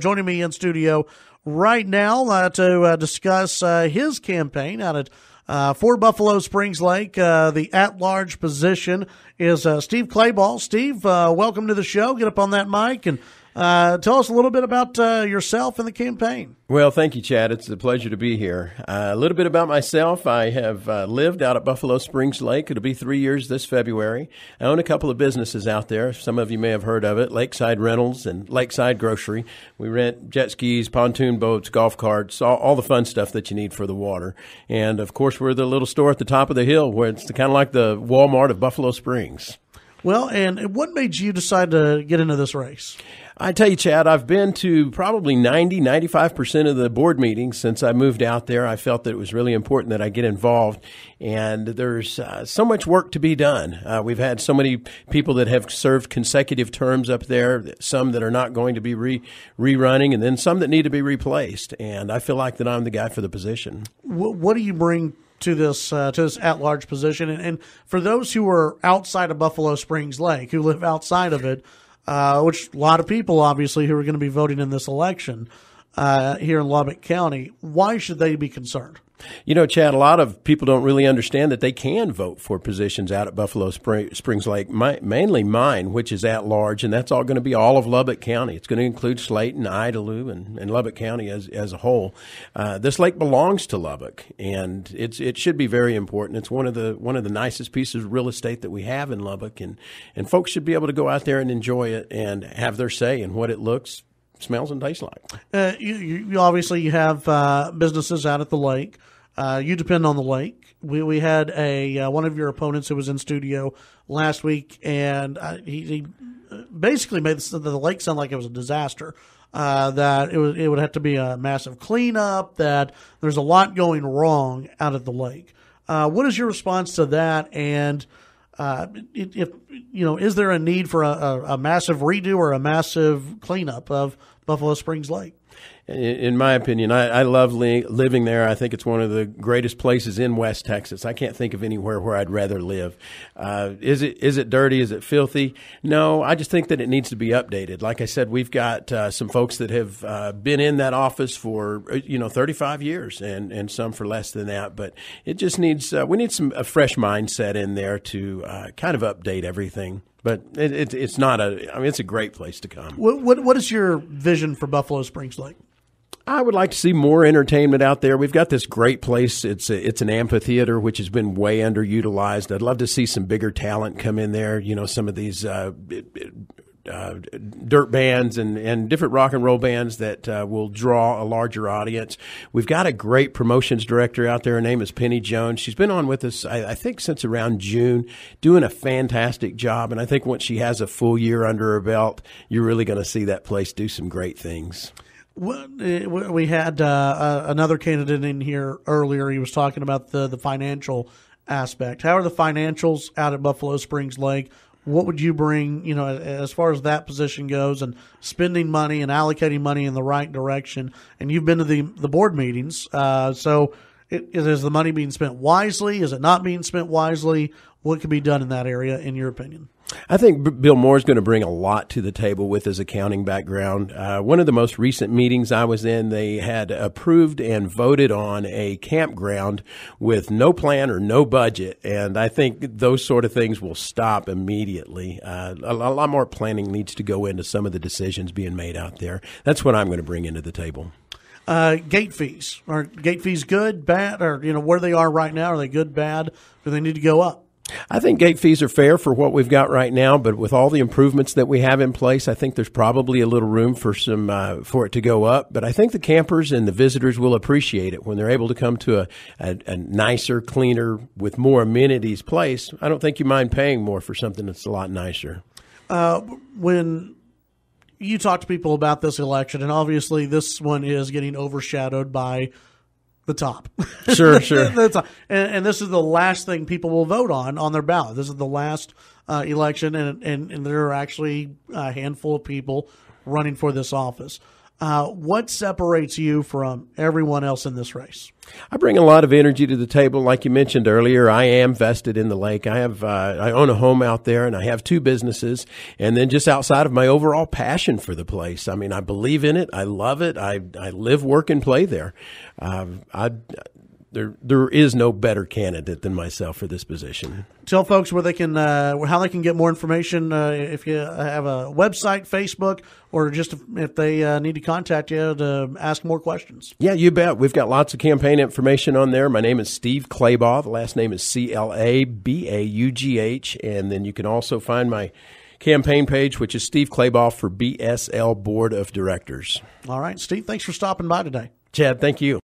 joining me in studio right now to discuss his campaign out at for Buffalo Springs Lake. The at-large position is Steve Clabaugh. Steve, welcome to the show. Get up on that mic and tell us a little bit about yourself and the campaign. Well, thank you, Chad. It's a pleasure to be here. A little bit about myself. I have lived out at Buffalo Springs Lake. It'll be 3 years this February. I own a couple of businesses out there. Some of you may have heard of it, Lakeside Rentals and Lakeside Grocery. We rent jet skis, pontoon boats, golf carts, all the fun stuff that you need for the water. And, of course, we're the little store at the top of the hill where it's kind of like the Walmart of Buffalo Springs. Well, and what made you decide to get into this race? I tell you, Chad, I've been to probably 95% of the board meetings since I moved out there. I felt that it was really important that I get involved, and there's so much work to be done. We've had so many people that have served consecutive terms up there, some that are not going to be rerunning, and then some that need to be replaced, and I feel like that I'm the guy for the position. What do you bring to this at-large position? And for those who are outside of Buffalo Springs Lake, who live outside of it, which a lot of people, obviously, who are going to be voting in this election here in Lubbock County, why should they be concerned? You know, Chad, a lot of people don't really understand that they can vote for positions out at Buffalo Springs Lake, mainly mine, which is at large, and that's all going to be all of Lubbock County. It's going to include Slayton, Idalou, and Lubbock County as a whole. This lake belongs to Lubbock, and it should be very important. It's one of the nicest pieces of real estate that we have in Lubbock, and folks should be able to go out there and enjoy it and have their say in what it looks, smells, and tastes like. You obviously you have businesses out at the lake. You depend on the lake. We had one of your opponents who was in studio last week, and he basically made the lake sound like it was a disaster. That it would have to be a massive cleanup. That there's a lot going wrong out at the lake. What is your response to that? And if is there a need for a massive redo or a massive cleanup of Buffalo Springs Lake? In my opinion, I love living there. I think it's one of the greatest places in West Texas. I can't think of anywhere where I'd rather live. Is it dirty? Is it filthy? No, I just think that it needs to be updated. Like I said, we've got some folks that have been in that office for 35 years, and some for less than that. But it just needs we need a fresh mindset in there to kind of update everything. But it's not it's a great place to come. What is your vision for Buffalo Springs Lake? I would like to see more entertainment out there. We've got this great place. It's an amphitheater, which has been way underutilized. I'd love to see some bigger talent come in there. Some of these dirt bands and different rock and roll bands that will draw a larger audience. We've got a great promotions director out there. Her name is Penny Jones. She's been on with us, I think, since around June, doing a fantastic job. And I think once she has a full year under her belt, you're really going to see that place do some great things. We had another candidate in here earlier. He was talking about the financial aspect. How are the financials out at Buffalo Springs Lake? What would you bring, as far as that position goes, and spending money and allocating money in the right direction? And you've been to the board meetings. So is the money being spent wisely? Is it not being spent wisely? What could be done in that area, in your opinion? I think Bill Moore is going to bring a lot to the table with his accounting background. One of the most recent meetings I was in, they had approved and voted on a campground with no plan or no budget, and I think those sort of things will stop immediately. A lot more planning needs to go into some of the decisions being made out there. That's what I'm going to bring into the table. Gate fees. Are gate fees good, bad, or where they are right now? Are they good, bad? Do they need to go up? I think gate fees are fair for what we've got right now, but with all the improvements that we have in place, I think there's probably a little room for for it to go up. But I think the campers and the visitors will appreciate it when they're able to come to a nicer, cleaner, with more amenities place. I don't think you mind paying more for something that's a lot nicer. When you talk to people about this election, and obviously this one is getting overshadowed by the top. Sure. And this is the last thing people will vote on their ballot. This is the last election, and there are actually a handful of people running for this office. What separates you from everyone else in this race? I bring a lot of energy to the table. Like you mentioned earlier, I am vested in the lake. I own a home out there, and I have 2 businesses. And then just outside of my overall passion for the place, I mean, I believe in it. I love it. I live, work, and play there. There is no better candidate than myself for this position. Tell folks where they can, how they can get more information. If you have a website, Facebook, or just if they need to contact you to ask more questions. Yeah, you bet. We've got lots of campaign information on there. My name is Steve Clabaugh. The last name is Clabaugh, and then you can also find my campaign page, which is Steve Clabaugh for BSL Board of Directors. All right, Steve. Thanks for stopping by today. Chad, thank you.